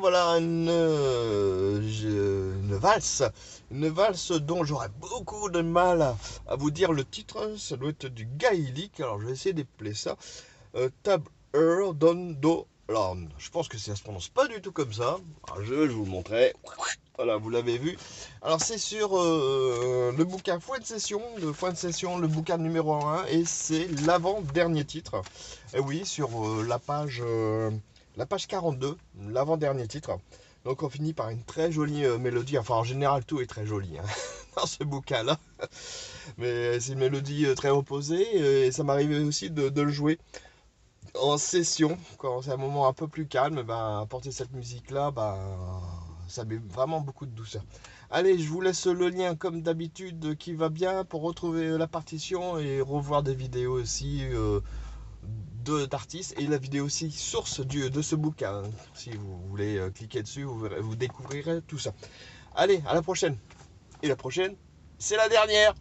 Voilà une valse dont j'aurais beaucoup de mal à vous dire le titre. Ça doit être du gaélique, alors je vais essayer d'épeler ça. Tab Don Do. Alors, je pense que ça se prononce pas du tout comme ça. Alors, je vais vous le montrer. Voilà, vous l'avez vu. Alors, c'est sur le bouquin Foin de Session, le bouquin numéro 1, et c'est l'avant-dernier titre. Et oui, sur la page 42, l'avant-dernier titre. Donc, on finit par une très jolie mélodie. Enfin, en général, tout est très joli hein, dans ce bouquin-là. Mais c'est une mélodie très reposée, et ça m'arrivait aussi de le jouer en session, quand c'est un moment un peu plus calme, ben, apporter cette musique-là, ben, ça met vraiment beaucoup de douceur. Allez, je vous laisse le lien comme d'habitude qui va bien pour retrouver la partition et revoir des vidéos aussi d'artistes et la vidéo aussi source de ce bouquin. Si vous voulez cliquer dessus, vous découvrirez tout ça. Allez, à la prochaine. Et la prochaine, c'est la dernière.